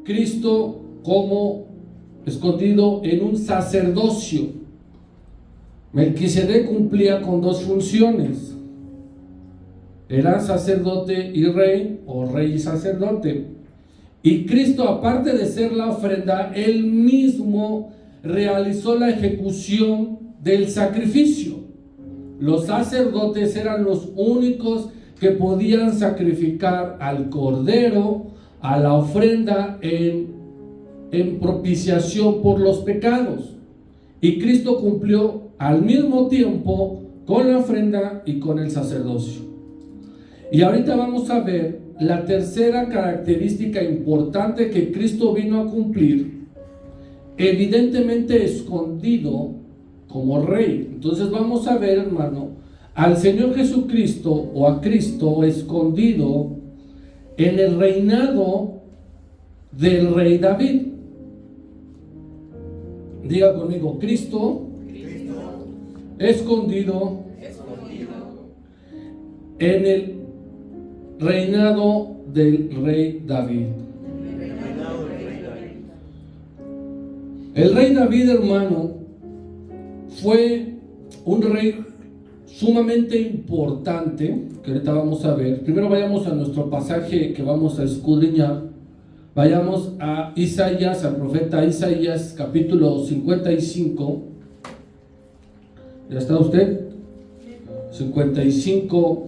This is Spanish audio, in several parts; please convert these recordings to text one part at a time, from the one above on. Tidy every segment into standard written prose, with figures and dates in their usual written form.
Cristo como escondido en un sacerdocio. Melquisedec cumplía con dos funciones: era sacerdote y rey, o rey y sacerdote. Y Cristo, aparte de ser la ofrenda, él mismo realizó la ejecución del sacrificio. Los sacerdotes eran los únicos que podían sacrificar al cordero, a la ofrenda en propiciación por los pecados. Y Cristo cumplió al mismo tiempo con la ofrenda y con el sacerdocio. Y ahorita vamos a ver la tercera característica importante que Cristo vino a cumplir, evidentemente escondido como rey. Entonces vamos a ver, hermano, al Señor Jesucristo o a Cristo escondido en el reinado del rey David. Diga conmigo: Cristo, escondido en el reinado del rey David. El rey David, hermano, fue un rey sumamente importante, que ahorita vamos a ver. Primero vayamos a nuestro pasaje que vamos a escudriñar. Vayamos a Isaías, al profeta Isaías, capítulo 55. ¿Ya está usted? 55,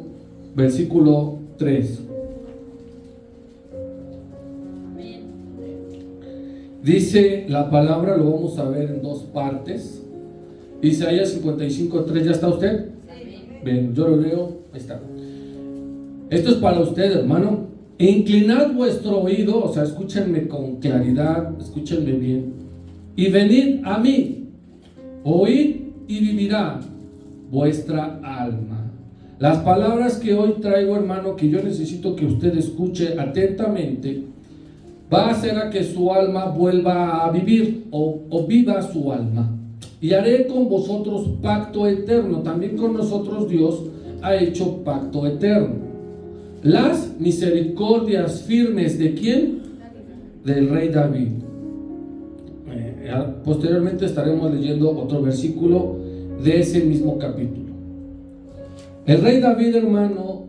versículo 3. Dice la palabra, lo vamos a ver en dos partes. Isaías 55, 3, ¿ya está usted? Bien, yo lo leo, ahí está. Esto es para usted, hermano. Inclinad vuestro oído, o sea, escúchenme con claridad, escúchenme bien. Y venid a mí, oíd y vivirá vuestra alma. Las palabras que hoy traigo, hermano, que yo necesito que usted escuche atentamente, va a hacer a que su alma vuelva a vivir o viva su alma. Y haré con vosotros pacto eterno. También con nosotros Dios ha hecho pacto eterno. Las misericordias firmes ¿de quién? Del rey David. Posteriormente estaremos leyendo otro versículo de ese mismo capítulo. El rey David, hermano,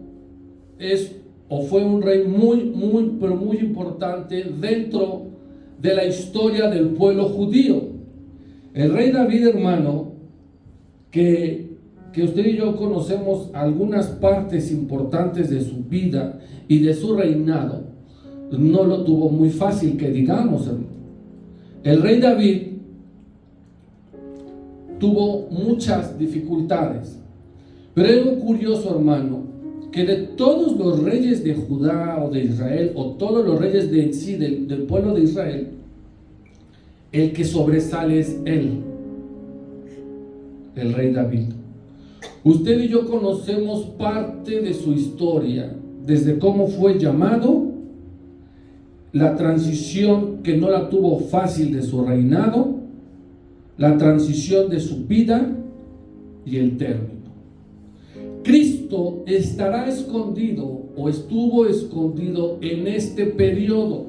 fue un rey pero muy importante dentro de la historia del pueblo judío. El rey David, hermano, que usted y yo conocemos algunas partes importantes de su vida y de su reinado, no lo tuvo muy fácil, que digamos, hermano. El rey David tuvo muchas dificultades, pero es algo curioso, hermano, que de todos los reyes de Judá o de Israel, o todos los reyes de sí, del pueblo de Israel, el que sobresale es él, el rey David. Usted y yo conocemos parte de su historia, desde cómo fue llamado, la transición que no la tuvo fácil de su reinado, la transición de su vida y el término. Cristo estará escondido o estuvo escondido en este periodo.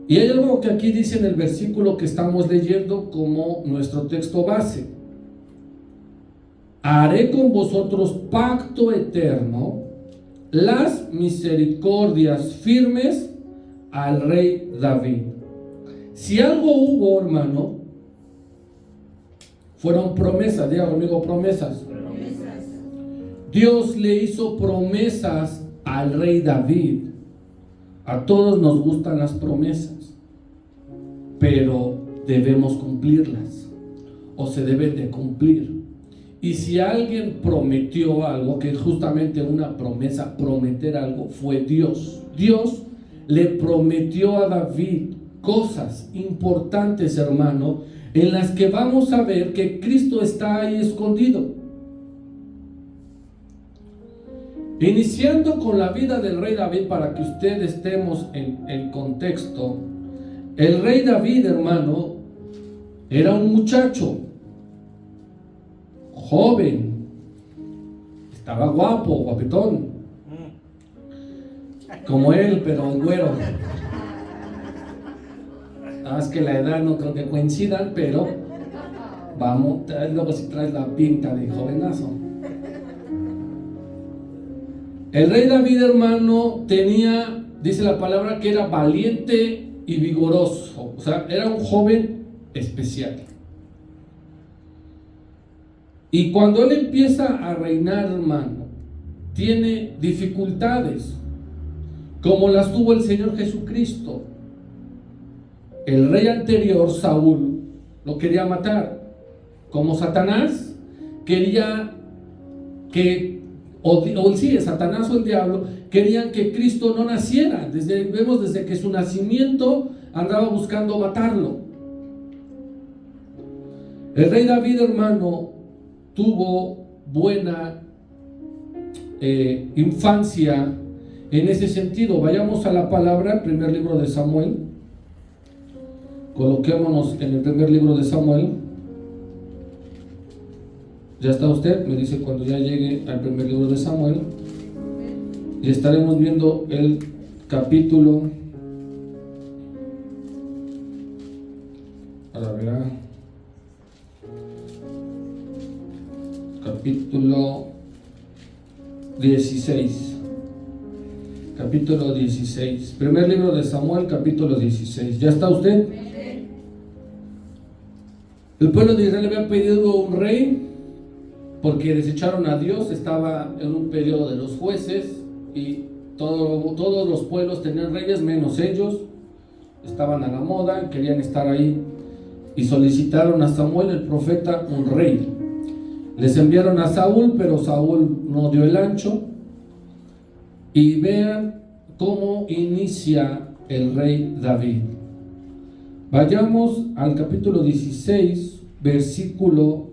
Y hay algo que aquí dice en el versículo que estamos leyendo como nuestro texto base: haré con vosotros pacto eterno, las misericordias firmes al rey David. Si algo hubo, hermano, fueron promesas. Diga conmigo: promesas. Dios le hizo promesas al rey David. A todos nos gustan las promesas, pero debemos cumplirlas, o se deben de cumplir. Y si alguien prometió algo, que es justamente una promesa, prometer algo, fue Dios. Dios le prometió a David cosas importantes, hermano, en las que vamos a ver que Cristo está ahí escondido. Iniciando con la vida del rey David, para que ustedes estemos en contexto. El rey David, hermano, era un muchacho joven, estaba guapo, guapetón, como él, pero güero. Es que la edad no creo que coincidan, pero vamos, luego si traes la pinta de jovenazo. El rey David, hermano, tenía, dice la palabra, que era valiente y vigoroso. O sea, era un joven especial. Y cuando él empieza a reinar, hermano, tiene dificultades, como las tuvo el Señor Jesucristo. El rey anterior, Saúl, lo quería matar, como Satanás quería que, Satanás o el diablo querían que Cristo no naciera. Vemos desde que su nacimiento andaba buscando matarlo. El rey David, hermano, tuvo buena infancia en ese sentido. Vayamos a la palabra, el primer libro de Samuel. Coloquémonos en el primer libro de Samuel. ¿Ya está usted? Me dice cuando ya llegue al primer libro de Samuel. Y estaremos viendo el capítulo. Ahora verá. Capítulo 16. Capítulo 16. Primer libro de Samuel, capítulo 16. ¿Ya está usted? El pueblo de Israel había pedido un rey porque desecharon a Dios. Estaba en un periodo de los jueces y todos los pueblos tenían reyes menos ellos. Estaban a la moda, querían estar ahí y solicitaron a Samuel el profeta un rey. Les enviaron a Saúl, pero Saúl no dio el ancho. Y vean cómo inicia el rey David. Vayamos al capítulo 16, versículo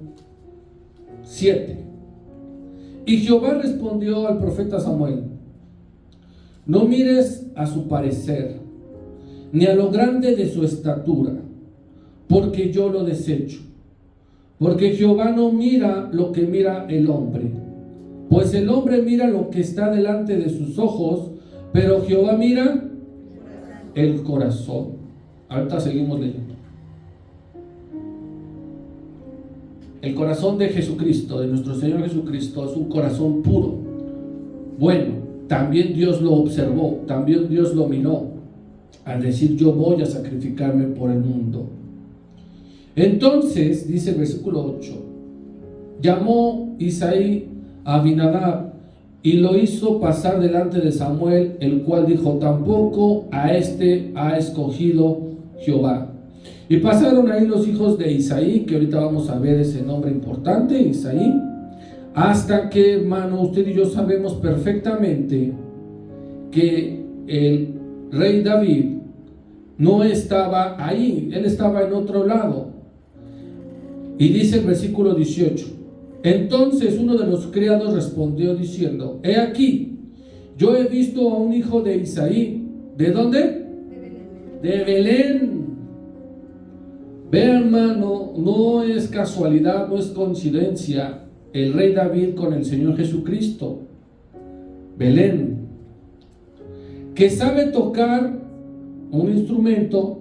7. Y Jehová respondió al profeta Samuel: no mires a su parecer, ni a lo grande de su estatura, porque yo lo desecho. Porque Jehová no mira lo que mira el hombre, pues el hombre mira lo que está delante de sus ojos, pero Jehová mira el corazón. Ahorita seguimos leyendo. El corazón de Jesucristo, de nuestro Señor Jesucristo, es un corazón puro. Bueno, también Dios lo observó, también Dios lo miró, al decir: yo voy a sacrificarme por el mundo. Entonces, dice el versículo 8, llamó Isaí a Abinadab y lo hizo pasar delante de Samuel, el cual dijo: tampoco a este ha escogido Jehová. Y pasaron ahí los hijos de Isaí, que ahorita vamos a ver ese nombre importante, Isaí, hasta que, hermano, usted y yo sabemos perfectamente que el rey David no estaba ahí, él estaba en otro lado. Y dice el versículo 18: entonces uno de los criados respondió diciendo: he aquí, yo he visto a un hijo de Isaí. ¿De dónde? De Belén. Ve, hermano, no es casualidad, no es coincidencia el rey David con el Señor Jesucristo. Belén, que sabe tocar un instrumento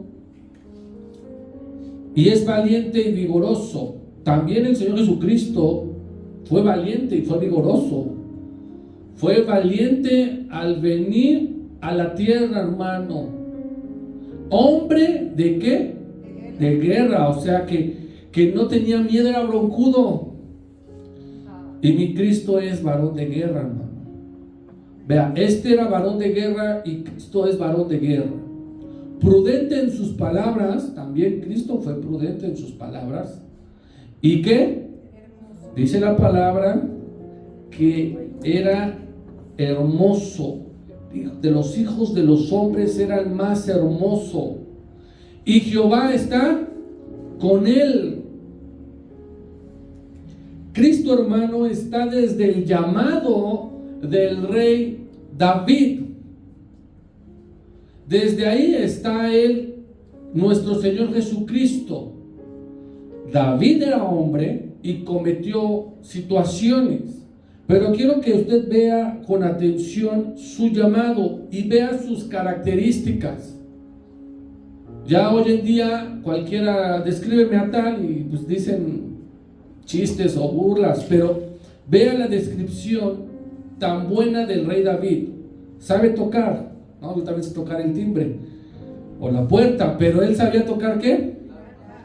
y es valiente y vigoroso. También el Señor Jesucristo fue valiente y fue vigoroso. Fue valiente al venir a la tierra, hermano. Hombre de ¿qué? De guerra, o sea que no tenía miedo, era broncudo. Y mi Cristo es varón de guerra, hermano. Vea, este era varón de guerra y Cristo es varón de guerra. Prudente en sus palabras, también Cristo fue prudente en sus palabras. ¿Y qué? Dice la palabra que era hermoso. De los hijos de los hombres era el más hermoso. Y Jehová está con él. Cristo, hermano, está desde el llamado del rey David. Desde ahí está él, nuestro Señor Jesucristo. David era hombre y cometió situaciones, pero quiero que usted vea con atención su llamado y vea sus características. Ya hoy en día cualquiera descríbeme a tal y pues dicen chistes o burlas, pero vea la descripción tan buena del rey David. Sabe tocar, ¿no? Yo también sé tocar el timbre o la puerta, pero él sabía tocar ¿qué?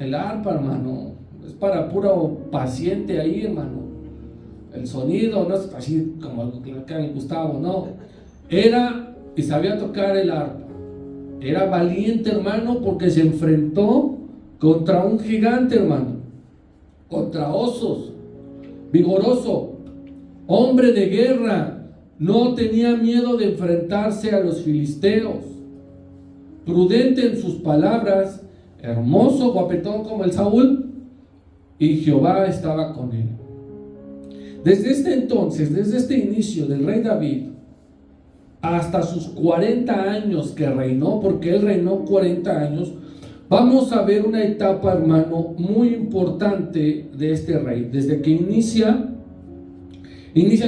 El arpa, hermano. Es para puro paciente ahí, hermano. El sonido no es así como el Gustavo, no. Era y sabía tocar el arpa. Era valiente, hermano, porque se enfrentó contra un gigante, hermano, contra osos, vigoroso, hombre de guerra. No tenía miedo de enfrentarse a los filisteos, prudente en sus palabras, hermoso, guapetón como el Saúl, y Jehová estaba con él. Desde este entonces, desde este inicio del rey David, hasta sus 40 años que reinó, porque él reinó 40 años, vamos a ver una etapa, hermano, muy importante de este rey. Desde que inicia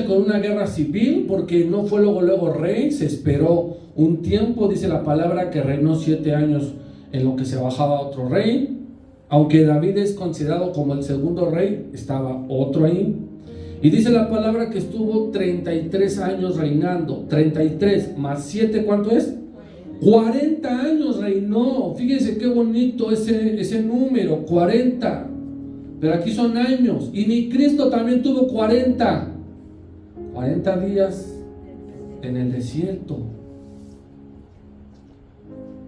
con una guerra civil, porque no fue luego rey, se esperó un tiempo, dice la palabra, que reinó 7 años en lo que se bajaba otro rey. Aunque David es considerado como el segundo rey, estaba otro ahí. Y dice la palabra que estuvo 33 años reinando. 33 más 7, ¿cuánto es? 40 años reinó. Fíjense qué bonito ese número, 40. Pero aquí son años. Y mi Cristo también tuvo 40 días en el desierto.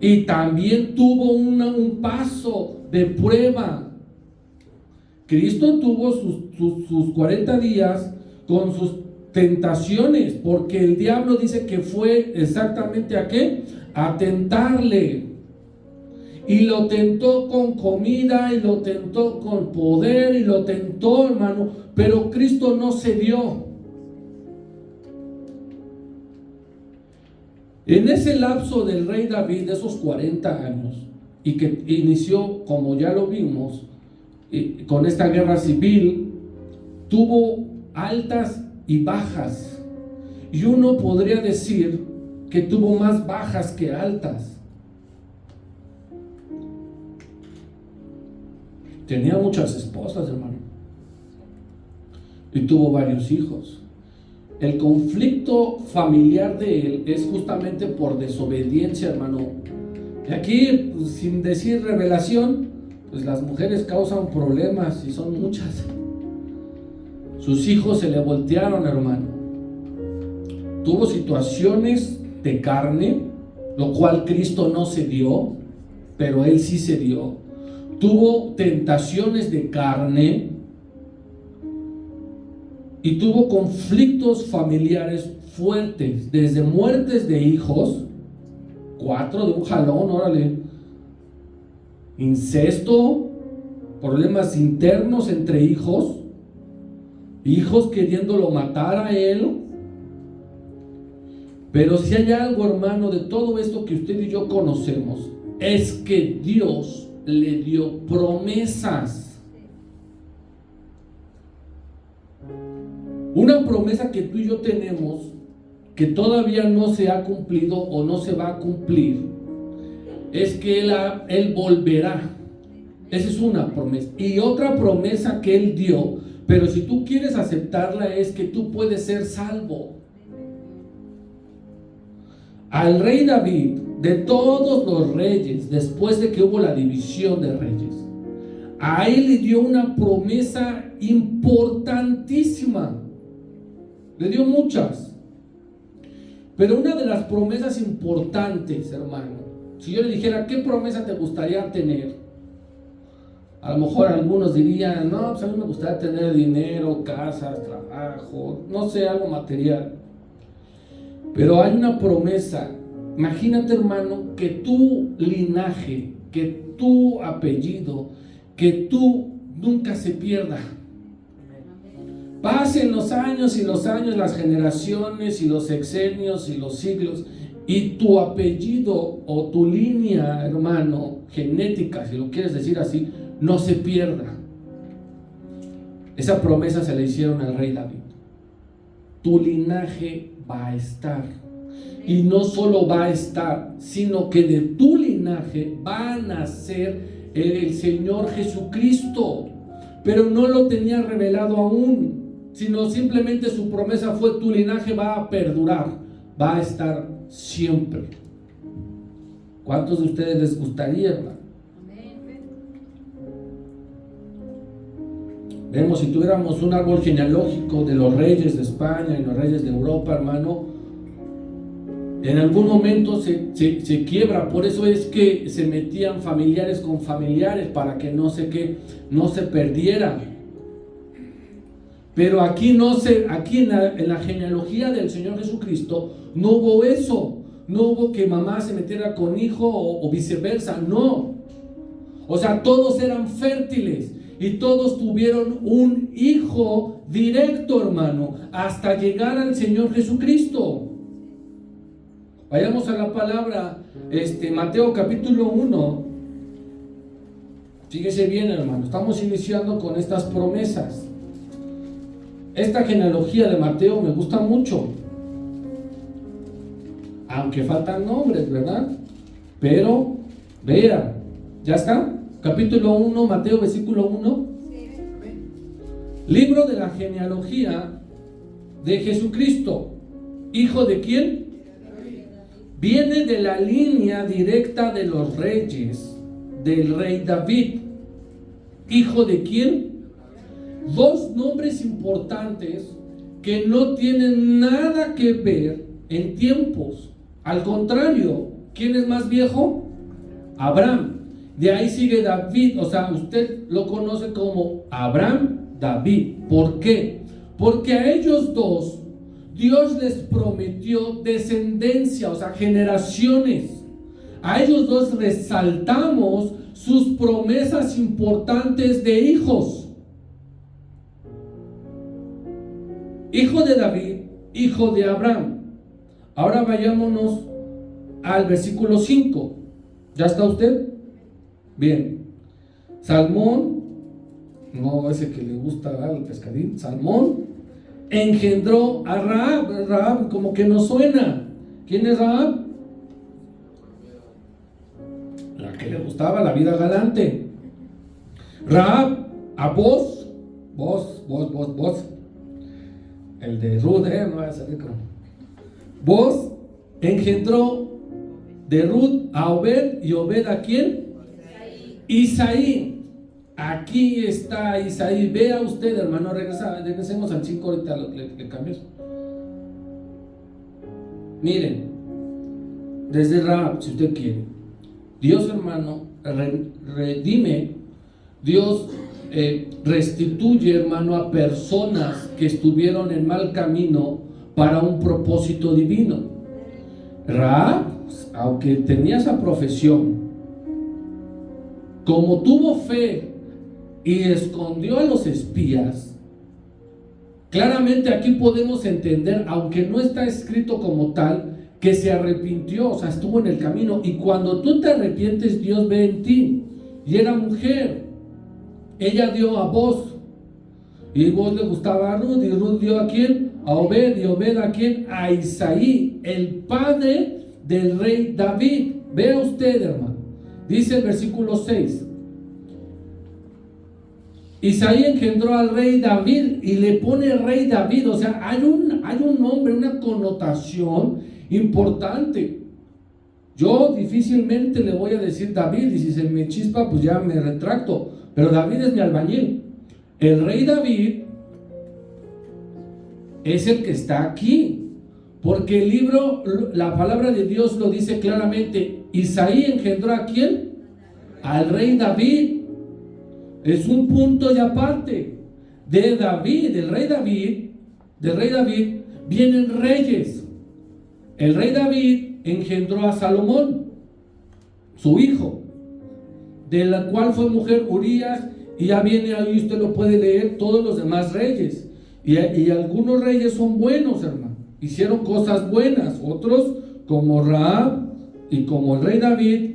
Y también tuvo un paso de prueba. Cristo tuvo sus 40 días con sus tentaciones, porque el diablo dice que fue exactamente ¿a qué? A tentarle. Y lo tentó con comida, y lo tentó con poder, y lo tentó, hermano, pero Cristo no cedió. En ese lapso del rey David, de esos 40 años, y que inició, como ya lo vimos, con esta guerra civil, tuvo altas y bajas, y uno podría decir que tuvo más bajas que altas. Tenía muchas esposas, hermano, y tuvo varios hijos. El conflicto familiar de él es justamente por desobediencia, hermano. Y aquí, pues, sin decir revelación, pues las mujeres causan problemas y son muchas. Sus hijos se le voltearon, hermano. Tuvo situaciones de carne, lo cual Cristo no se dio, pero él sí se dio. Tuvo tentaciones de carne y tuvo conflictos familiares fuertes, desde muertes de hijos, 4 de un jalón, órale, incesto, problemas internos entre hijos queriéndolo matar a él. Pero si hay algo, hermano, de todo esto que usted y yo conocemos, es que Dios le dio promesas. Una promesa que tú y yo tenemos, que todavía no se ha cumplido o no se va a cumplir, es que Él volverá. Esa es una promesa. Y otra promesa que Él dio, pero si tú quieres aceptarla, es que tú puedes ser salvo. Al rey David, de todos los reyes, después de que hubo la división de reyes, a él le dio una promesa importantísima. Le dio muchas, pero una de las promesas importantes, hermano, si yo le dijera ¿qué promesa te gustaría tener? A lo mejor algunos dirían, no, pues a mí me gustaría tener dinero, casas, trabajo, no sé, algo material. Pero hay una promesa. Imagínate, hermano, que tu linaje, que tu apellido, que tú nunca se pierda. Pasen los años y los años, las generaciones y los sexenios y los siglos, y tu apellido o tu línea, hermano, genética, si lo quieres decir así, no se pierda. Esa promesa se le hicieron al rey David. Tu linaje va a estar. Y no solo va a estar, sino que de tu linaje va a nacer el Señor Jesucristo. Pero no lo tenía revelado aún, sino simplemente su promesa fue: tu linaje va a perdurar, va a estar siempre. ¿Cuántos de ustedes les gustaría, hermano? Vemos, si tuviéramos un árbol genealógico de los reyes de España y los reyes de Europa, hermano, en algún momento se quiebra. Por eso es que se metían familiares con familiares, para que no se perdiera. Pero aquí en la genealogía del Señor Jesucristo no hubo eso. No hubo que mamá se metiera con hijo o viceversa, no. O sea, todos eran fértiles y todos tuvieron un hijo directo, hermano, hasta llegar al Señor Jesucristo. Vayamos a la palabra, Mateo capítulo 1. Fíjese bien, hermano, estamos iniciando con estas promesas. Esta genealogía de Mateo me gusta mucho, aunque faltan nombres, ¿verdad? Pero, vean, ¿ya está? Capítulo 1, Mateo, versículo 1. Libro de la genealogía de Jesucristo. ¿Hijo de quién? Viene de la línea directa de los reyes, del rey David. ¿Hijo de quién? Dos nombres importantes que no tienen nada que ver en tiempos. Al contrario, ¿quién es más viejo? Abraham. De ahí sigue David. O sea, usted lo conoce como Abraham, David. ¿Por qué? Porque a ellos dos Dios les prometió descendencia, o sea, generaciones. A ellos dos resaltamos sus promesas importantes de hijos. Hijo de David, hijo de Abraham. Ahora vayámonos al versículo 5. ¿Ya está usted? Bien. Salmón, no ese que le gusta al pescadín, Salmón engendró a Rahab. Rahab como que no suena. ¿Quién es Rahab? La que le gustaba la vida galante. Rahab a Boz. El de Ruth, no va a salir como. Boz engendró de Ruth a Obed, y Obed ¿a quién? Isaí. Aquí está Isaí. Vea usted, hermano, regresemos al 5, ahorita le cambio. Miren, desde Rahab, si usted quiere, Dios, hermano, redime, Dios restituye, hermano, a personas que estuvieron en mal camino para un propósito divino. Rahab, aunque tenía esa profesión, como tuvo fe y escondió a los espías, claramente aquí podemos entender, aunque no está escrito como tal, que se arrepintió, o sea, estuvo en el camino. Y cuando tú te arrepientes, Dios ve en ti. Y era mujer. Ella dio a Boz, y Boz le gustaba a Ruth, y Ruth dio ¿a quién? A Obed, y Obed ¿a quién? A Isaí, el padre del rey David. Vea usted, hermano, dice el versículo 6. Isaí engendró al rey David, y le pone rey David. O sea, hay un nombre, una connotación importante. Yo difícilmente le voy a decir David, y si se me chispa, pues ya me retracto. Pero David es mi albañil. El rey David es el que está aquí, porque el libro, la palabra de Dios lo dice claramente. Isaí engendró ¿a quién? Al rey David. Es un punto y aparte. De David, del rey David vienen reyes. El rey David engendró a Salomón, su hijo, de la cual fue mujer Urías, y ya viene ahí, usted lo puede leer, todos los demás reyes. Y algunos reyes son buenos, hermano, hicieron cosas buenas. Otros, como Rahab y como el rey David,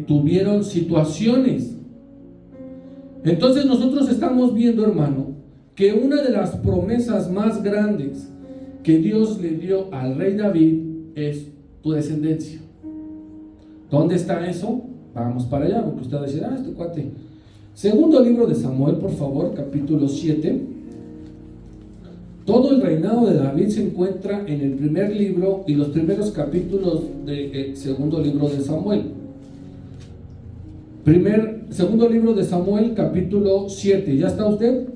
tuvieron situaciones. Entonces nosotros estamos viendo, hermano, que una de las promesas más grandes que Dios le dio al rey David es tu descendencia. ¿Dónde está eso? Vamos para allá, porque usted va a decir, este cuate. Segundo libro de Samuel, por favor, capítulo 7. Todo el reinado de David se encuentra en el primer libro y los primeros capítulos del segundo libro de Samuel. Segundo libro de Samuel, capítulo 7. ¿Ya está usted?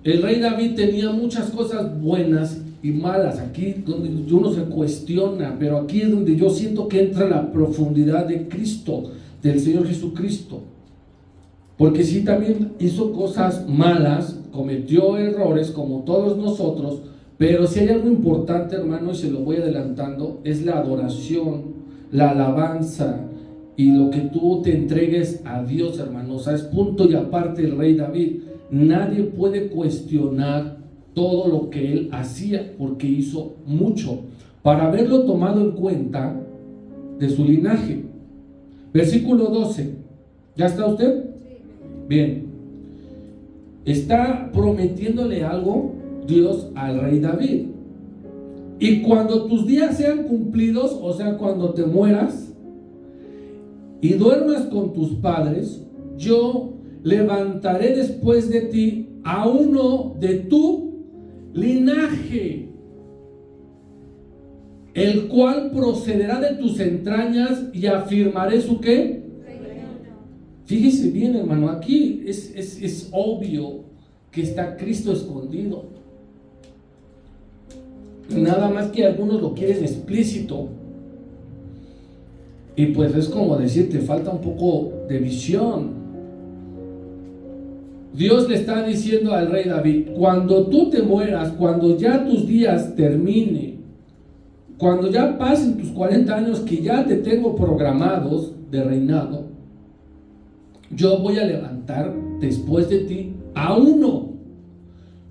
El rey David tenía muchas cosas buenas y malas. Aquí donde uno se cuestiona, pero aquí es donde yo siento que entra la profundidad de Cristo, del Señor Jesucristo. Porque sí, también hizo cosas malas, cometió errores como todos nosotros, pero si hay algo importante, hermano, y se lo voy adelantando, es la adoración, la alabanza y lo que tú te entregues a Dios, hermano. O sea, es punto y aparte el rey David. Nadie puede cuestionar todo lo que él hacía, porque hizo mucho para haberlo tomado en cuenta de su linaje. Versículo 12. ¿Ya está usted? Bien. Está prometiéndole algo Dios al rey David. Y cuando tus días sean cumplidos, o sea, cuando te mueras y duermas con tus padres, yo levantaré después de ti a uno de tu linaje, el cual procederá de tus entrañas y afirmaré su ¿qué? Fíjese bien, hermano, aquí es obvio que está Cristo escondido. Nada más que algunos lo quieren explícito. Y pues es como decir, te falta un poco de visión. Dios le está diciendo al rey David, cuando tú te mueras, cuando ya tus días terminen, cuando ya pasen tus 40 años que ya te tengo programados de reinado, yo voy a levantar después de ti a uno.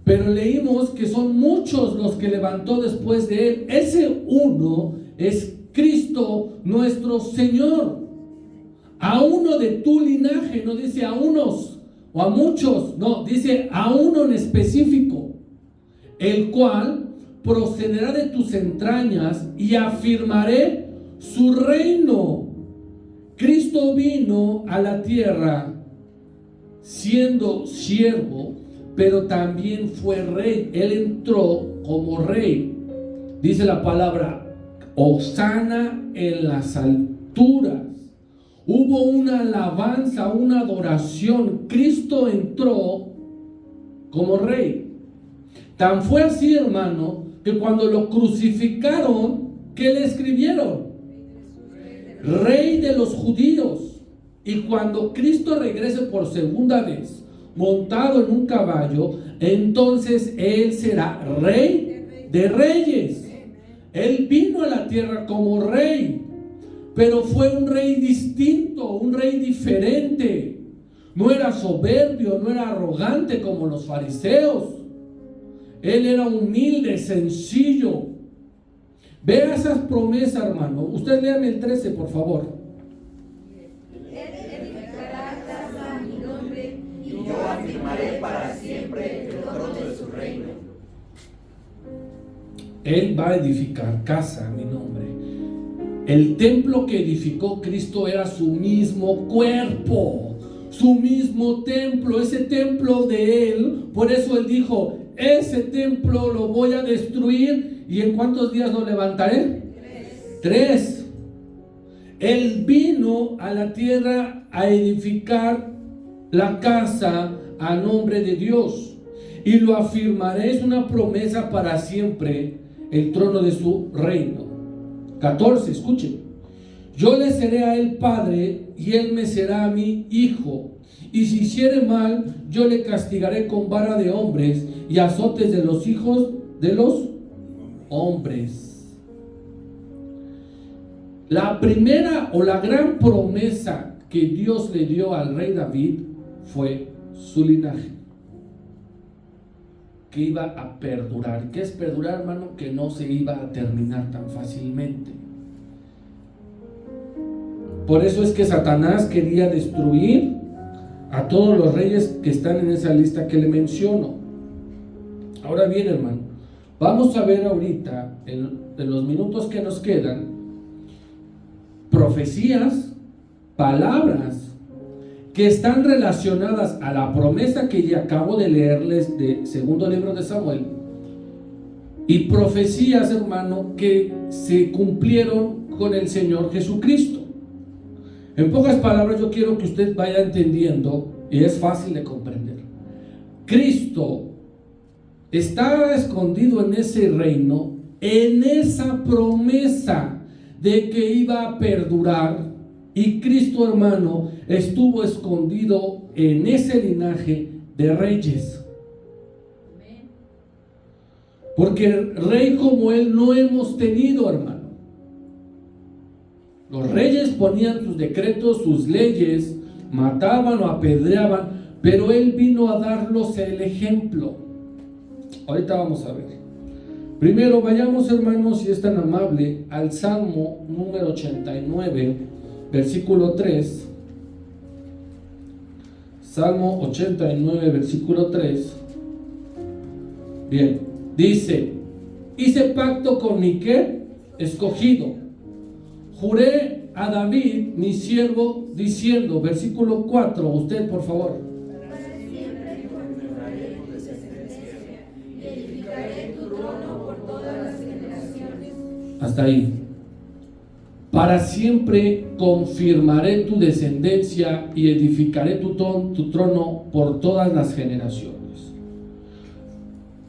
Pero leímos que son muchos los que levantó después de él. Ese uno es Cristo nuestro Señor. A uno de tu linaje, no dice a unos o a muchos, no, dice a uno en específico, el cual procederá de tus entrañas y afirmaré su reino. Cristo vino a la tierra siendo siervo, pero también fue rey. Él entró como rey. Dice la palabra, hosana en las alturas. Hubo una alabanza, una adoración. Cristo entró como rey. Tan fue así, hermano, que cuando lo crucificaron, ¿qué le escribieron? Rey de los judíos. Y cuando Cristo regrese por segunda vez, montado en un caballo, entonces Él será Rey de reyes. Él vino a la tierra como rey, pero fue un rey distinto, un rey diferente. No era soberbio, no era arrogante como los fariseos. Él era humilde, sencillo. Vea esas promesas, hermano. Usted léame el 13, por favor. Él edificará casa a mi nombre, y yo afirmaré para siempre el trono de su reino. Él va a edificar casa a mi nombre. El templo que edificó Cristo era su mismo cuerpo, su mismo templo, ese templo de Él. Por eso Él dijo, ese templo lo voy a destruir. ¿Y en cuántos días lo levantaré? 3. Él vino a la tierra a edificar la casa a nombre de Dios. Y lo afirmaré, es una promesa para siempre, el trono de su reino. 14, escuchen. Yo le seré a él padre y él me será a mí hijo. Y si hiciere mal, yo le castigaré con vara de hombres y azotes de los hijos de los hombres. La primera o la gran promesa que Dios le dio al rey David fue su linaje, que iba a perdurar. ¿Qué es perdurar, hermano? Que no se iba a terminar tan fácilmente. Por eso es que Satanás quería destruir a todos los reyes que están en esa lista que le menciono. Ahora bien, hermano, Vamos a ver ahorita, en los minutos que nos quedan, profecías, palabras que están relacionadas a la promesa que ya acabo de leerles de segundo libro de Samuel, y profecías, hermano, que se cumplieron con el Señor Jesucristo. En pocas palabras, yo quiero que usted vaya entendiendo, y es fácil de comprender. Cristo está escondido en ese reino, en esa promesa de que iba a perdurar, y Cristo, hermano, estuvo escondido en ese linaje de reyes. Porque rey como él no hemos tenido, hermano. Los reyes ponían sus decretos, sus leyes, mataban o apedreaban, pero él vino a darnos el ejemplo. Ahorita vamos a ver. Primero vayamos, hermanos, si es tan amable, al Salmo número 89, versículo 3. Salmo 89, versículo 3. Bien, dice: hice pacto con mi ¿qué? Escogido. Juré a David, mi siervo, diciendo, versículo 4, usted por favor. Para siempre confirmaré tu descendencia y edificaré tu trono por todas las generaciones. Hasta ahí. Para siempre confirmaré tu descendencia y edificaré tu trono por todas las generaciones.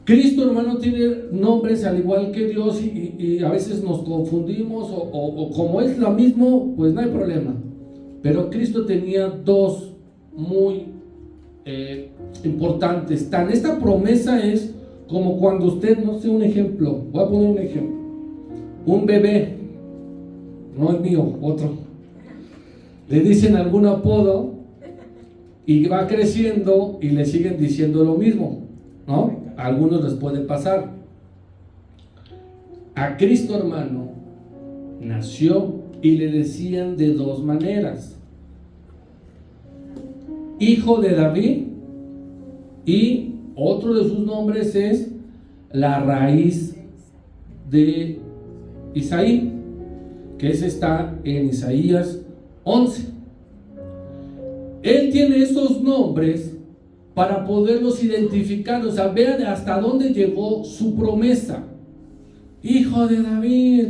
Cristo, hermano, tiene nombres al igual que Dios, y a veces nos confundimos o como es lo mismo, pues no hay problema. Pero Cristo tenía dos muy importantes. Esta promesa es como cuando usted, no sé, un ejemplo, voy a poner un ejemplo. Un bebé, no es mío, otro, le dicen algún apodo y va creciendo y le siguen diciendo lo mismo, ¿no? A algunos les puede pasar. A Cristo, hermano, nació y le decían de dos maneras: hijo de David, y otro de sus nombres es la raíz de Isaí, que ese está en Isaías 11. Él tiene esos nombres para poderlos identificar. O sea, vean hasta dónde llegó su promesa. Hijo de David,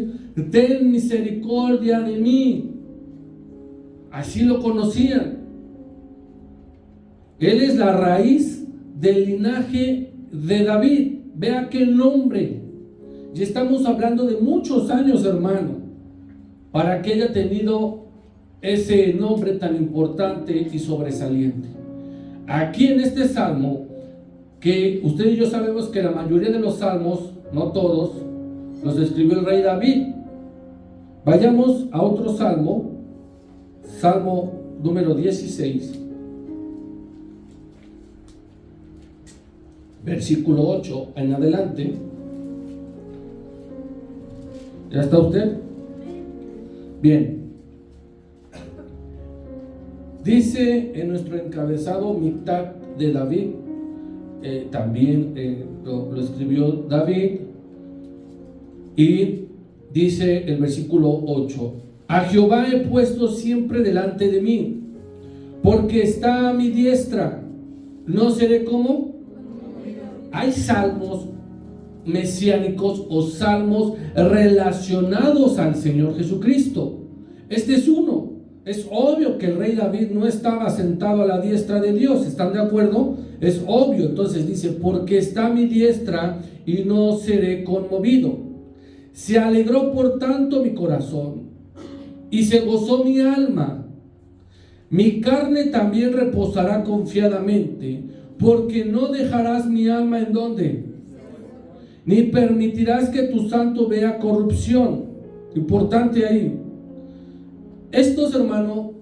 ten misericordia de mí. Así lo conocían. Él es la raíz del linaje de David. Vea qué nombre. Y estamos hablando de muchos años, hermano, para que haya tenido ese nombre tan importante y sobresaliente. Aquí en este salmo, que usted y yo sabemos que la mayoría de los salmos, no todos, los escribió el rey David. Vayamos a otro salmo, Salmo número 16, versículo 8 en adelante. ¿Ya está usted? Bien. Dice en nuestro encabezado Mictat de David, también lo escribió David, y dice el versículo 8: a Jehová he puesto siempre delante de mí, porque está a mi diestra, no seré como. Hay salmos mesiánicos o salmos relacionados al Señor Jesucristo. Este es uno. Es obvio que el rey David no estaba sentado a la diestra de Dios, ¿están de acuerdo? Es obvio. Entonces dice: porque está a mi diestra y no seré conmovido. Se alegró por tanto mi corazón y se gozó mi alma. Mi carne también reposará confiadamente, porque no dejarás mi alma en donde, ni permitirás que tu santo vea corrupción. Importante ahí. Estos, hermano,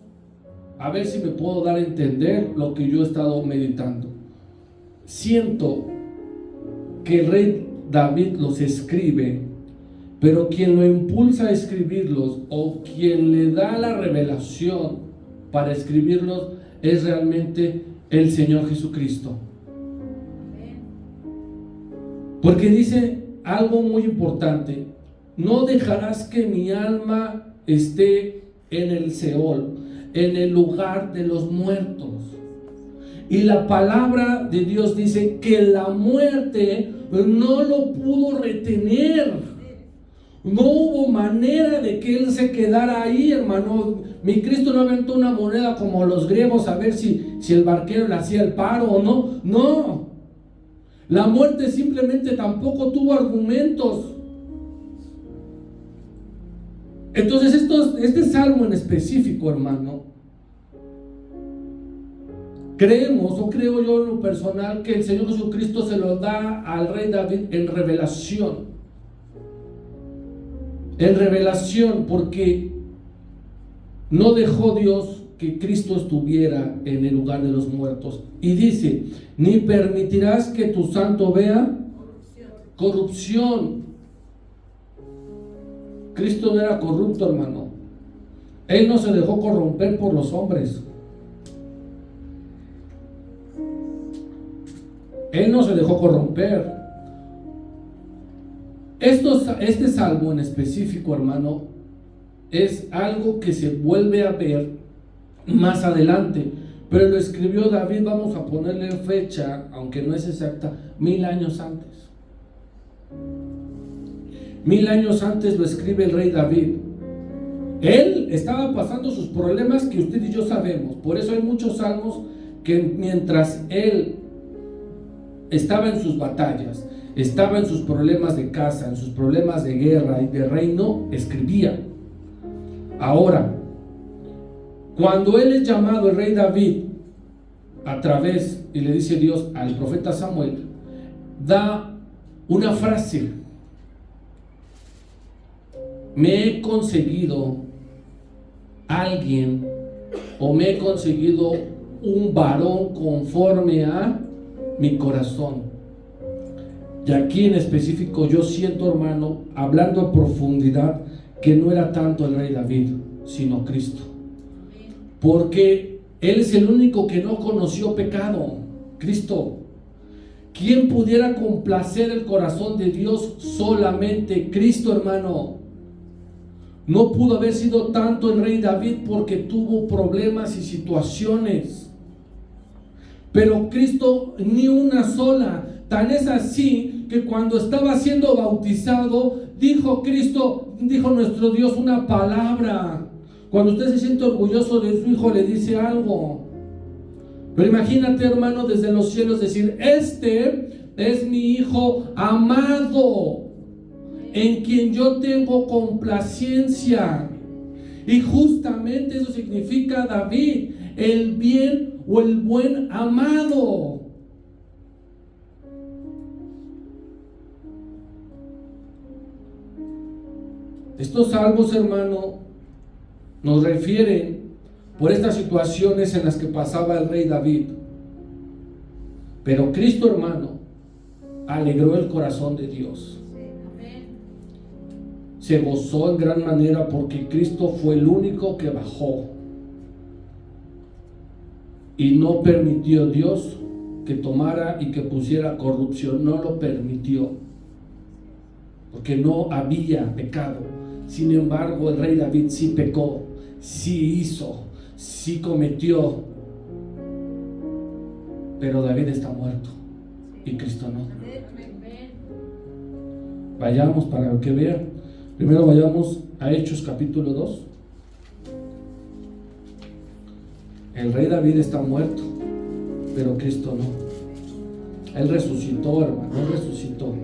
a ver si me puedo dar a entender lo que yo he estado meditando. Siento que el rey David los escribe, pero quien lo impulsa a escribirlos, o quien le da la revelación para escribirlos, es realmente el Señor Jesucristo. Porque dice algo muy importante: no dejarás que mi alma esté en el Seol, en el lugar de los muertos. Y la palabra de Dios dice que la muerte no lo pudo retener. No hubo manera de que él se quedara ahí, hermano. Mi Cristo no aventó una moneda como los griegos a ver si el barquero le hacía el paro o no. No. La muerte simplemente tampoco tuvo argumentos. Entonces este salmo en específico, hermano, creemos, o creo yo en lo personal, que el Señor Jesucristo se lo da al rey David en revelación. En revelación, porque no dejó Dios que Cristo estuviera en el lugar de los muertos. Y dice: ni permitirás que tu santo vea corrupción. Cristo no era corrupto, hermano. Él no se dejó corromper por los hombres. Él no se dejó corromper. Este salmo en específico, hermano, es algo que se vuelve a ver más adelante, pero lo escribió David, vamos a ponerle fecha, aunque no es exacta, 1000 años antes. 1000 años antes lo escribe el rey David. Él estaba pasando sus problemas que usted y yo sabemos. Por eso hay muchos salmos que mientras él estaba en sus batallas, estaba en sus problemas de casa, en sus problemas de guerra y de reino, escribía. Ahora, cuando él es llamado, el rey David, a través, y le dice Dios al profeta Samuel, da una frase: me he conseguido alguien, o me he conseguido un varón conforme a mi corazón. Y aquí en específico yo siento, hermano, hablando a profundidad, que no era tanto el rey David, sino Cristo. Porque él es el único que no conoció pecado, Cristo. ¿Quién pudiera complacer el corazón de Dios? Solamente Cristo, hermano. No pudo haber sido tanto el rey David porque tuvo problemas y situaciones. Pero Cristo ni una sola. Tan es así que cuando estaba siendo bautizado, dijo Cristo, dijo nuestro Dios una palabra. Cuando usted se siente orgulloso de su hijo, le dice algo. Pero imagínate, hermano, desde los cielos decir: este es mi hijo amado, en quien yo tengo complacencia. Y justamente eso significa David, el bien o el buen amado. Estos salmos, hermano, nos refieren por estas situaciones en las que pasaba el rey David. Pero Cristo, hermano, alegró el corazón de Dios. Se gozó en gran manera porque Cristo fue el único que bajó. Y no permitió Dios que tomara y que pusiera corrupción. No lo permitió. Porque no había pecado. Sin embargo, el rey David sí pecó, sí hizo, sí cometió. Pero David está muerto y Cristo no. Vayamos para que vean. Primero vayamos a Hechos capítulo 2. El rey David está muerto, pero Cristo no. Él resucitó, hermano, él resucitó.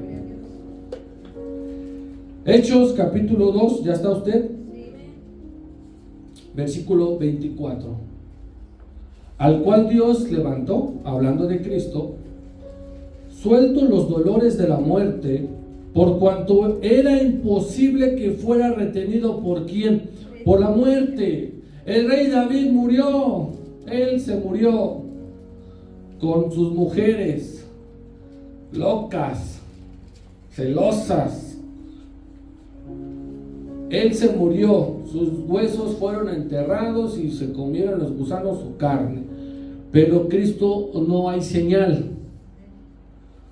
Hechos capítulo 2, ¿ya está usted? Versículo 24. Al cual Dios levantó, hablando de Cristo, suelto los dolores de la muerte, por cuanto era imposible que fuera retenido por ¿quién? Por la muerte. El rey David murió, él se murió con sus mujeres locas, celosas. Él se murió, sus huesos fueron enterrados y se comieron los gusanos su carne. Pero Cristo no hay señal.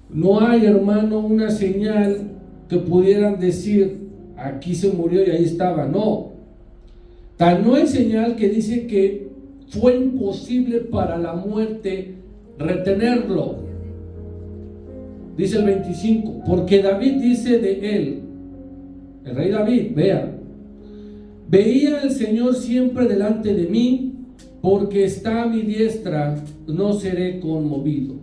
No hay, hermano, una señal que pudieran decir, aquí se murió y ahí estaba. No. Tan no hay señal que dice que fue imposible para la muerte retenerlo. Dice el 25, porque David dice de él, el rey David, veía al Señor siempre delante de mí, porque está a mi diestra, no seré conmovido.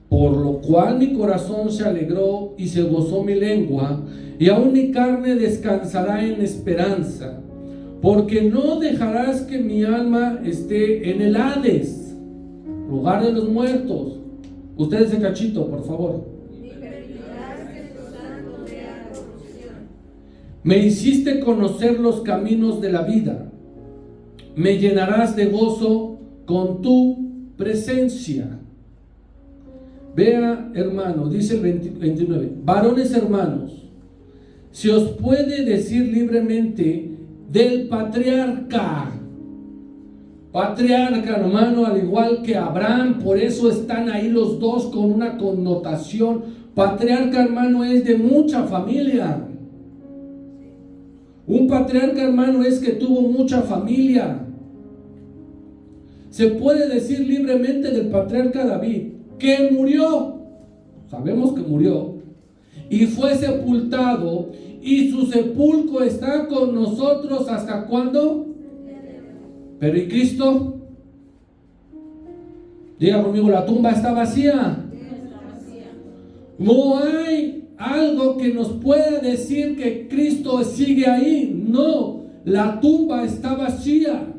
Por lo cual mi corazón se alegró y se gozó mi lengua, y aún mi carne descansará en esperanza, porque no dejarás que mi alma esté en el Hades, lugar de los muertos. Ustedes de cachito, por favor. Me hiciste conocer los caminos de la vida, me llenarás de gozo con tu presencia. Vea, hermano, dice el 29, varones hermanos, se os puede decir libremente del patriarca, hermano, al igual que Abraham, por eso están ahí los dos con una connotación. Patriarca, hermano, es de mucha familia. Un patriarca, hermano, es que tuvo mucha familia. Se puede decir libremente del patriarca David, que murió, sabemos que murió, y fue sepultado, y su sepulcro está con nosotros ¿hasta cuándo? Pero ¿y Cristo? Diga conmigo, la tumba está vacía. No hay algo que nos pueda decir que Cristo sigue ahí. No, la tumba está vacía.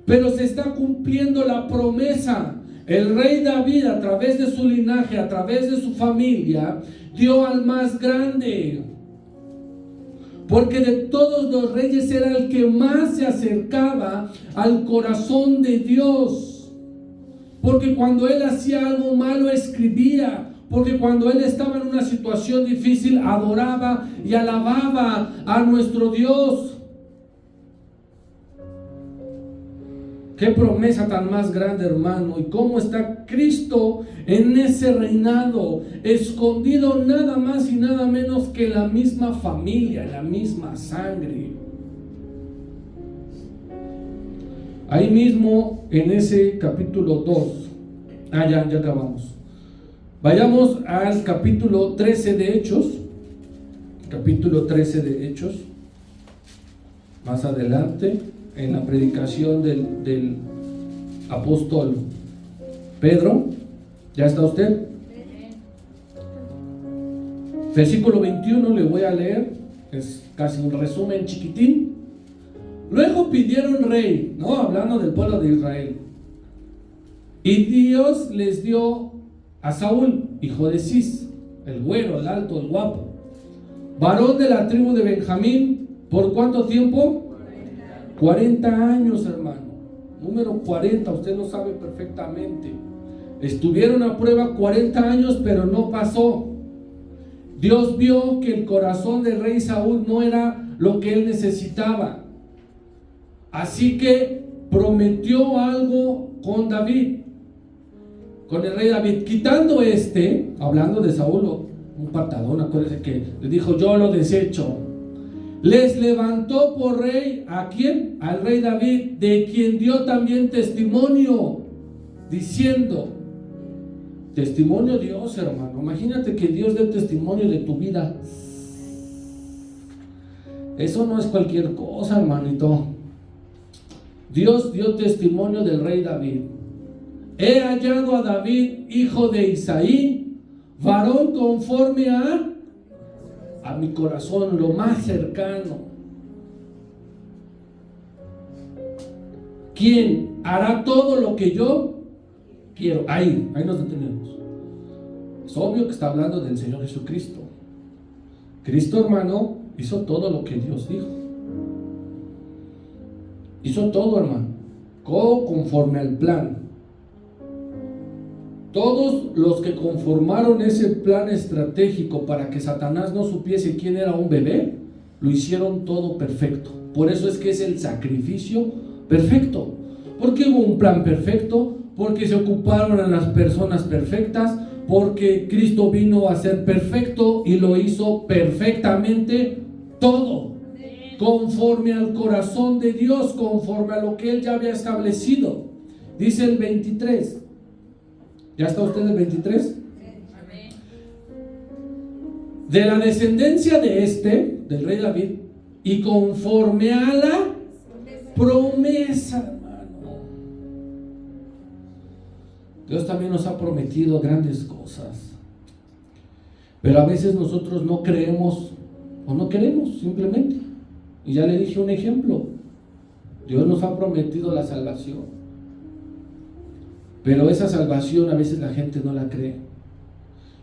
Pero se está cumpliendo la promesa. El rey David, a través de su linaje, a través de su familia, dio al más grande. Porque de todos los reyes era el que más se acercaba al corazón de Dios. Porque cuando él hacía algo malo, escribía. Porque cuando él estaba en una situación difícil, adoraba y alababa a nuestro Dios. Qué promesa tan más grande, hermano. Y cómo está Cristo en ese reinado, escondido nada más y nada menos que la misma familia, la misma sangre. Ahí mismo en ese capítulo 2. Ya acabamos. Vayamos al capítulo 13 de Hechos. Capítulo 13 de Hechos. Más adelante, en la predicación del apóstol Pedro. ¿Ya está usted? Versículo 21 le voy a leer. Es casi un resumen chiquitín. Luego pidieron rey, ¿no? Hablando del pueblo de Israel. Y Dios les dio a Saúl, hijo de Cis, el güero, el alto, el guapo, varón de la tribu de Benjamín. ¿Por cuánto tiempo? 40 años, hermano. Número 40, usted lo sabe perfectamente. Estuvieron a prueba 40 años, pero no pasó. Dios vio que el corazón del rey Saúl no era lo que él necesitaba. Así que prometió algo con David, con el rey David, quitando hablando de Saúl, un patadón, acuérdense que le dijo, yo lo desecho. Les levantó por rey, ¿a quién? Al rey David, de quien dio también testimonio, diciendo, testimonio Dios, hermano. Imagínate que Dios dé testimonio de tu vida. Eso no es cualquier cosa, hermanito. Dios dio testimonio del rey David. He hallado a David, hijo de Isaí, varón conforme a mi corazón, lo más cercano. ¿Quién hará todo lo que yo quiero? Ahí nos detenemos. Es obvio que está hablando del Señor Jesucristo. Cristo, hermano, hizo todo lo que Dios dijo. Hizo todo, hermano, conforme al plan. Todos los que conformaron ese plan estratégico para que Satanás no supiese quién era un bebé, lo hicieron todo perfecto. Por eso es que es el sacrificio perfecto. Porque hubo un plan perfecto, porque se ocuparon a las personas perfectas, porque Cristo vino a ser perfecto y lo hizo perfectamente todo, conforme al corazón de Dios, conforme a lo que Él ya había establecido. Dice el 23. ¿Ya está usted el 23? De la descendencia de del rey David, y conforme a la promesa, hermano. Dios también nos ha prometido grandes cosas, pero a veces nosotros no creemos o no queremos simplemente. Y ya le dije un ejemplo. Dios nos ha prometido la salvación, pero esa salvación a veces la gente no la cree.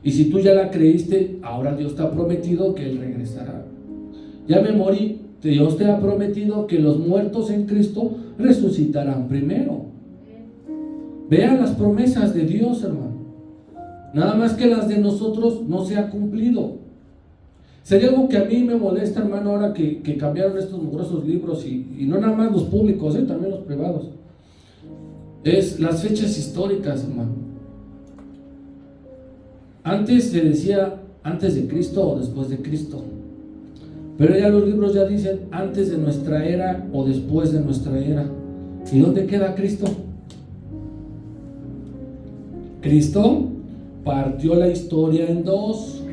Y si tú ya la creíste, ahora Dios te ha prometido que Él regresará. Ya me morí, Dios te ha prometido que los muertos en Cristo resucitarán primero. Vean las promesas de Dios, hermano. Nada más que las de nosotros no se ha cumplido. Sería algo que a mí me molesta, hermano, ahora que cambiaron estos mugrosos libros, y no nada más los públicos, también los privados. Es las fechas históricas, hermano. Antes se decía antes de Cristo o después de Cristo, pero ya los libros ya dicen antes de nuestra era o después de nuestra era. ¿Y dónde queda Cristo? Cristo partió la historia en dos.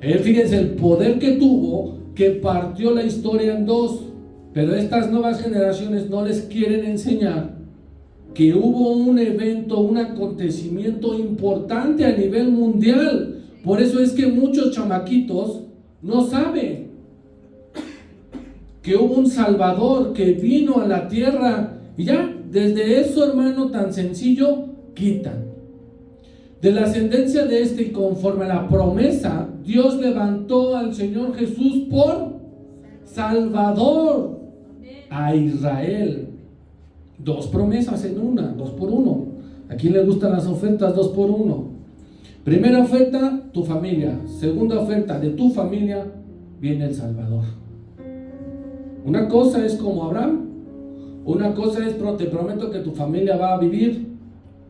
Fíjense el poder que tuvo, que partió la historia en dos. Pero estas nuevas generaciones no les quieren enseñar que hubo un evento, un acontecimiento importante a nivel mundial. Por eso es que muchos chamaquitos no saben que hubo un Salvador que vino a la tierra, y ya desde eso, hermano, tan sencillo, quitan. De la ascendencia de y conforme a la promesa, Dios levantó al Señor Jesús por Salvador a Israel. Dos promesas en una, 2 por 1. ¿A quién le gustan las ofertas 2 por 1? Primera oferta, tu familia. Segunda oferta, de tu familia viene el Salvador. Una cosa es como Abraham. Una cosa es, te prometo que tu familia va a vivir,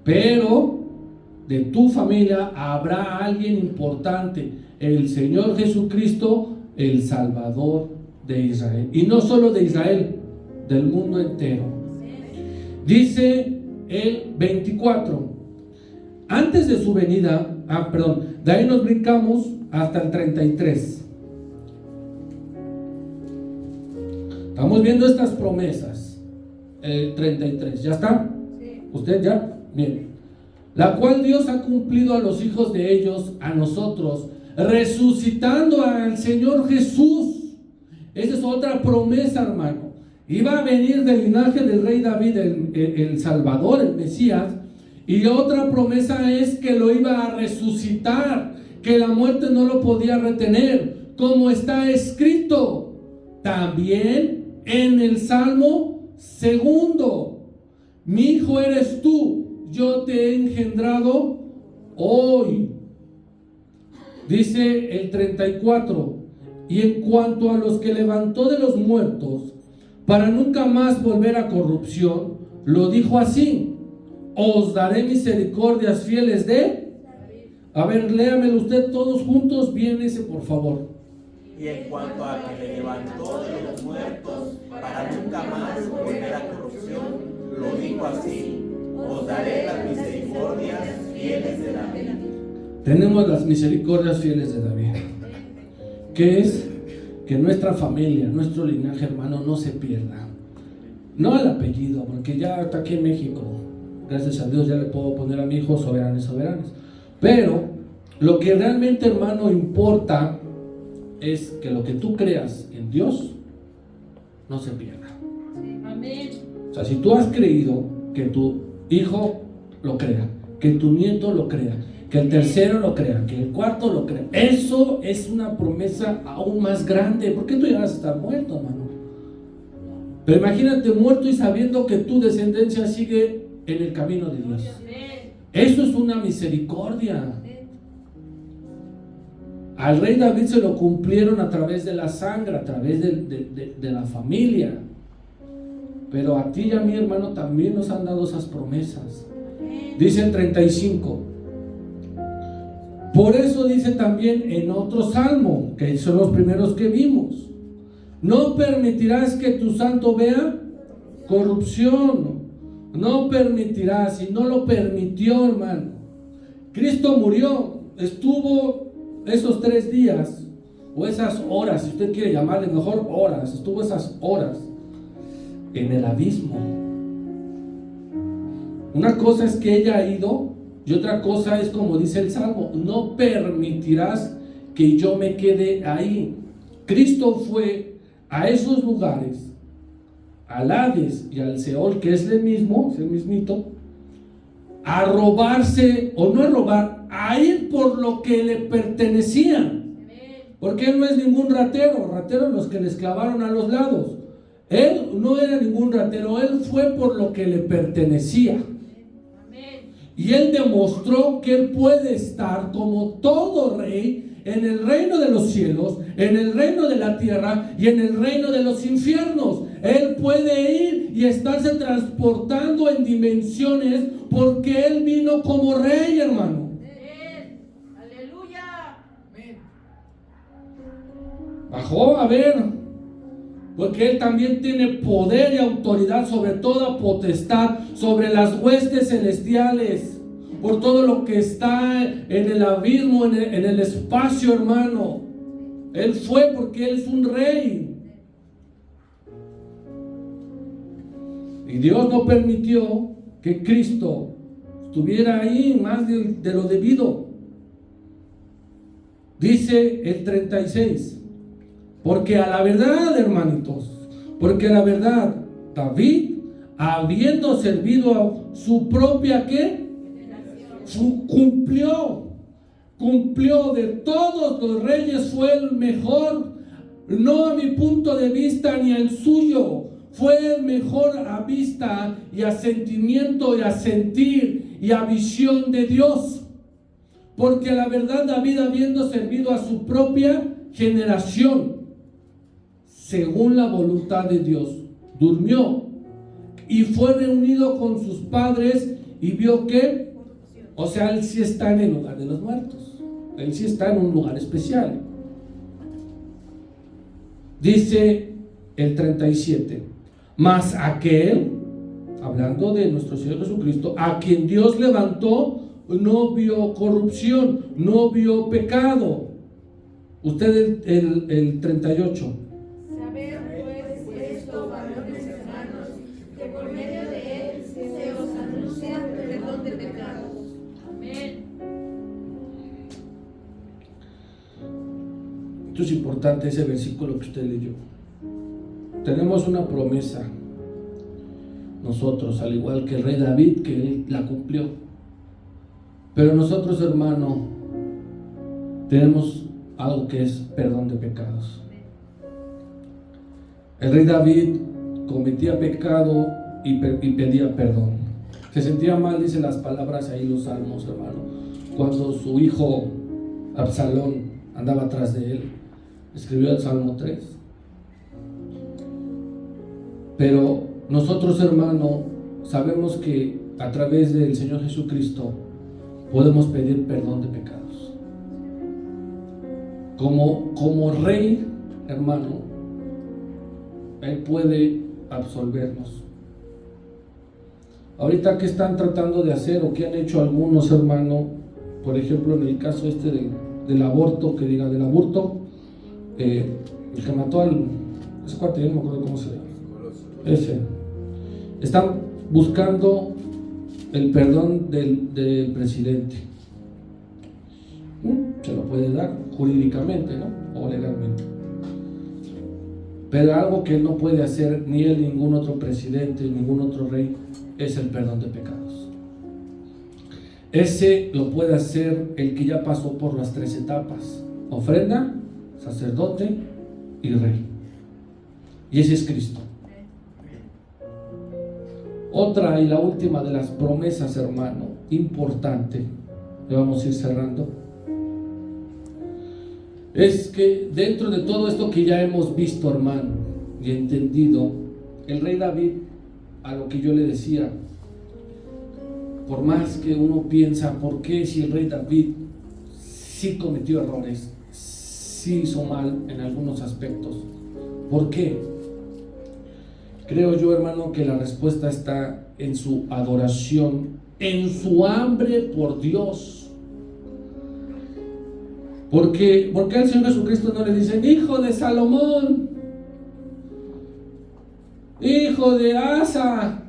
pero de tu familia habrá alguien importante, el Señor Jesucristo, el Salvador de Israel. Y no solo de Israel, del mundo entero. Dice el 24. Antes de su venida, de ahí nos brincamos hasta el 33. Estamos viendo estas promesas. El 33, ¿ya está? Sí. ¿Usted ya? Bien. La cual Dios ha cumplido a los hijos de ellos, a nosotros, resucitando al Señor Jesús. Esa es otra promesa, hermano. Iba a venir del linaje del rey David, el Salvador, el Mesías. Y otra promesa es que lo iba a resucitar, que la muerte no lo podía retener, como está escrito también en el Salmo 2. Mi hijo eres tú, yo te he engendrado hoy. Dice el 34. Y en cuanto a los que levantó de los muertos, para nunca más volver a corrupción, lo dijo así: os daré misericordias fieles de... A ver, léamelo usted todos juntos, bien ese, por favor. Y en cuanto a que le levantó de los muertos, para nunca más volver a corrupción, lo dijo así: os daré las misericordias fieles de David. Tenemos las misericordias fieles de David. ¿Qué es? Que nuestra familia, nuestro linaje, hermano, no se pierda. No el apellido, porque ya está aquí en México. Gracias a Dios ya le puedo poner a mi hijo soberanos. Pero lo que realmente, hermano, importa es que lo que tú creas en Dios no se pierda. Amén. O sea, si tú has creído, que tu hijo lo crea, que tu nieto lo crea, que el tercero lo crea, que el cuarto lo crea, eso es una promesa aún más grande, porque tú ya vas a estar muerto, hermano. Pero imagínate muerto y sabiendo que tu descendencia sigue en el camino de Dios. Eso es una misericordia. Al rey David se lo cumplieron a través de la sangre, a través de la familia. Pero a ti y a mi hermano también nos han dado esas promesas. Dice el 35: Por eso dice también en otro salmo, que son los primeros que vimos: no permitirás que tu santo vea corrupción. No permitirás, y no lo permitió, hermano. Cristo murió, estuvo esos 3 días, o esas horas, si usted quiere llamarle mejor horas, estuvo esas horas en el abismo. Una cosa es que ella ha ido, y otra cosa es, como dice el Salmo: no permitirás que yo me quede ahí. Cristo fue a esos lugares, al Hades y al Seol, que es el mismo, es el mismito, a robarse, o no a robar, a ir por lo que le pertenecía. Porque él no es ningún ratero los que les clavaron a los lados. Él no era ningún ratero, él fue por lo que le pertenecía. Y él demostró que él puede estar como todo rey en el reino de los cielos, en el reino de la tierra y en el reino de los infiernos. Él puede ir y estarse transportando en dimensiones, porque él vino como rey, hermano. Aleluya. Bajó a ver, porque él también tiene poder y autoridad sobre toda potestad, sobre las huestes celestiales, por todo lo que está en el abismo, en el espacio, hermano. Él fue porque él es un rey. Y Dios no permitió que Cristo estuviera ahí más de lo debido. Dice el 36: porque a la verdad, hermanitos, porque a la verdad, David, habiendo servido a su propia, ¿qué? Cumplió de todos los reyes, fue el mejor, no a mi punto de vista ni al suyo, fue el mejor a vista y a sentimiento y a sentir y a visión de Dios. Porque la verdad, David, habiendo servido a su propia generación, según la voluntad de Dios, durmió y fue reunido con sus padres y vio que, o sea, él sí está en el lugar de los muertos, él sí está en un lugar especial. Dice el 37: mas aquel, hablando de nuestro Señor Jesucristo, a quien Dios levantó, no vio corrupción, no vio pecado. Usted el 38. Saber pues esto, varones hermanos, que por medio de él se os anuncia perdón de pecados. Amén. Esto es importante, ese versículo que usted leyó. Tenemos una promesa nosotros, al igual que el rey David, que él la cumplió. Pero nosotros, hermano, tenemos algo que es perdón de pecados. El rey David cometía pecado y pedía perdón. Se sentía mal, dice las palabras ahí los salmos, hermano, cuando su hijo Absalón andaba atrás de él. Escribió el Salmo 3. Pero nosotros, hermano, sabemos que a través del Señor Jesucristo podemos pedir perdón de pecados. Como rey, hermano, Él puede absolvernos. Ahorita, ¿qué están tratando de hacer o qué han hecho algunos, hermano? Por ejemplo, en el caso del aborto, que diga del aborto, el que mató ese cuate, no me acuerdo cómo se llama. Ese. Están buscando el perdón del presidente. Se lo puede dar jurídicamente, ¿no? O legalmente. Pero algo que no puede hacer ni él, ningún otro presidente, ningún otro rey, es el perdón de pecados. Ese lo puede hacer el que ya pasó por las 3 etapas: ofrenda, sacerdote y rey. Y ese es Cristo. Otra y la última de las promesas, hermano, importante, le vamos a ir cerrando, es que dentro de todo esto que ya hemos visto, hermano, y entendido, el rey David, a lo que yo le decía, por más que uno piensa, ¿por qué si el rey David, sí cometió errores, sí hizo mal en algunos aspectos. ¿Por qué? Creo yo, hermano, que la respuesta está en su adoración, en su hambre por Dios. ¿Por qué al Señor Jesucristo no le dicen hijo de Salomón, hijo de Asa?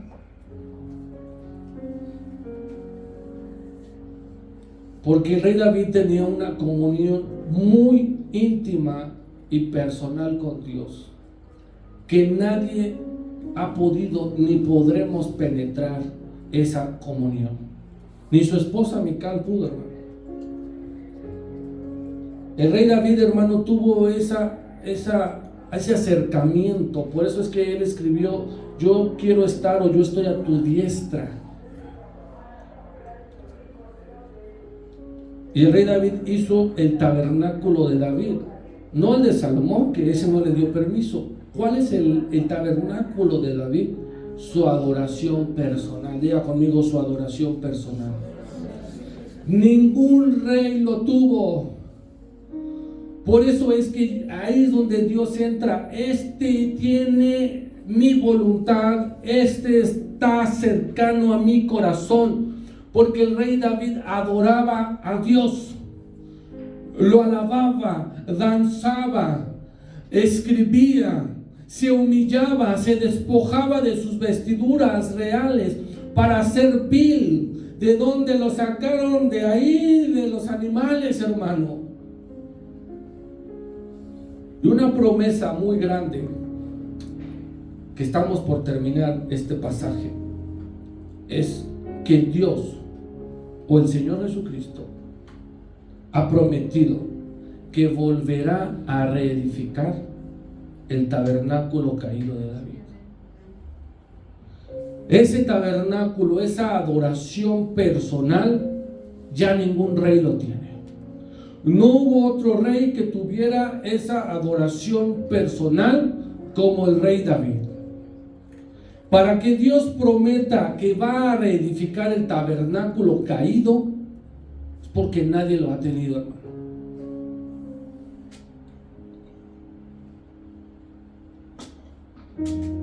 Porque el rey David tenía una comunión muy íntima y personal con Dios, que nadie ha podido ni podremos penetrar esa comunión. Ni su esposa Mical pudo, hermano. El rey David, hermano, tuvo ese acercamiento. Por eso es que él escribió: yo quiero estar, o yo estoy a tu diestra. Y el rey David hizo el tabernáculo de David, no el de Salomón, que ese no le dio permiso. ¿Cuál es el tabernáculo de David? Su adoración personal. Diga conmigo: su adoración personal. Ningún rey lo tuvo. Por eso es que ahí es donde Dios entra. Este tiene mi voluntad, este está cercano a mi corazón. Porque el rey David adoraba a Dios, lo alababa, danzaba, escribía, se humillaba, se despojaba de sus vestiduras reales para ser vil. ¿De dónde lo sacaron? De ahí, de los animales, hermano. Y una promesa muy grande, que estamos por terminar este pasaje, es que Dios, o el Señor Jesucristo, ha prometido que volverá a reedificar el tabernáculo caído de David. Ese tabernáculo, esa adoración personal, ya ningún rey lo tiene. No hubo otro rey que tuviera esa adoración personal como el rey David. Para que Dios prometa que va a reedificar el tabernáculo caído, es porque nadie lo ha tenido, hermano.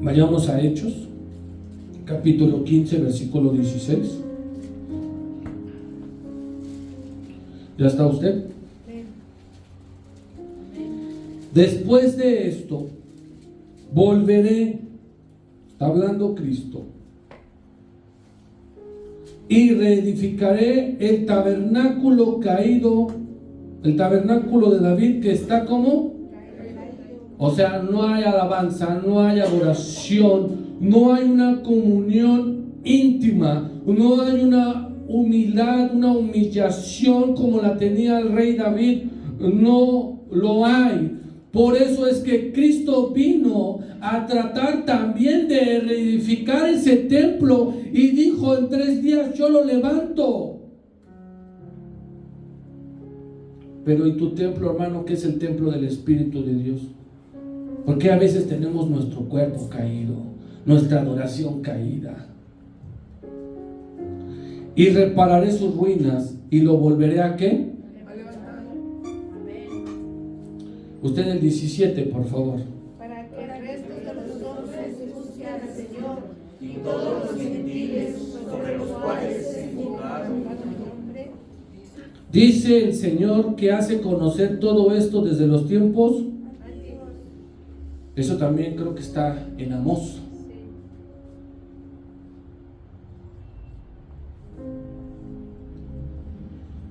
Vayamos a Hechos, capítulo 15, versículo 16. ¿Ya está usted? Después de esto, volveré, está hablando Cristo, y reedificaré el tabernáculo caído, el tabernáculo de David, que está como, o sea, no hay alabanza, no hay adoración, no hay una comunión íntima, no hay una humildad, una humillación como la tenía el rey David, no lo hay. Por eso es que Cristo vino a tratar también de reedificar ese templo y dijo: en 3 días yo lo levanto. Pero ¿y tu templo, hermano, que es el templo del Espíritu de Dios? Porque a veces tenemos nuestro cuerpo caído, nuestra adoración caída. Y repararé sus ruinas y lo volveré ¿a qué? Usted el 17, por favor. Para que el resto de los hombres busquen al Señor y todos los gentiles sobre los cuales se invocaron. Dice el Señor que hace conocer todo esto desde los tiempos. Eso también creo que está en Amós.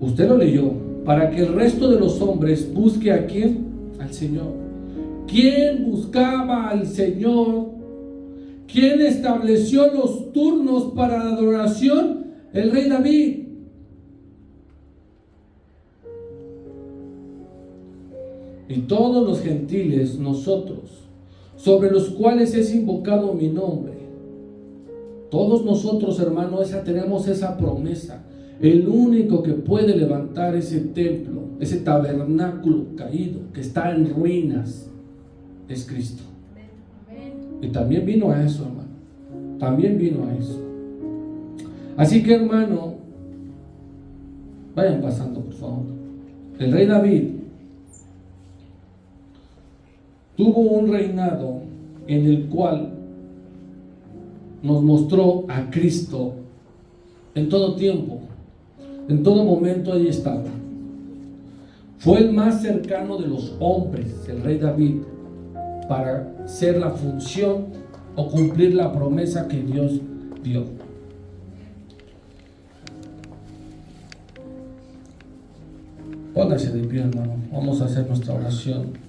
Usted lo leyó. Para que el resto de los hombres busque ¿a quién? Al Señor. ¿Quién buscaba al Señor? ¿Quién estableció los turnos para la adoración? El rey David. Y todos los gentiles, nosotros, sobre los cuales es invocado mi nombre, todos nosotros, hermanos, tenemos esa promesa. El único que puede levantar ese templo, ese tabernáculo caído que está en ruinas, es Cristo. Y también vino a eso, hermano. También vino a eso. Así que, hermano, vayan pasando, por favor. El rey David tuvo un reinado en el cual nos mostró a Cristo en todo tiempo, en todo momento. Ahí estaba. Fue el más cercano de los hombres, el rey David, para hacer la función o cumplir la promesa que Dios dio. Póngase de pie, hermano. Vamos a hacer nuestra oración.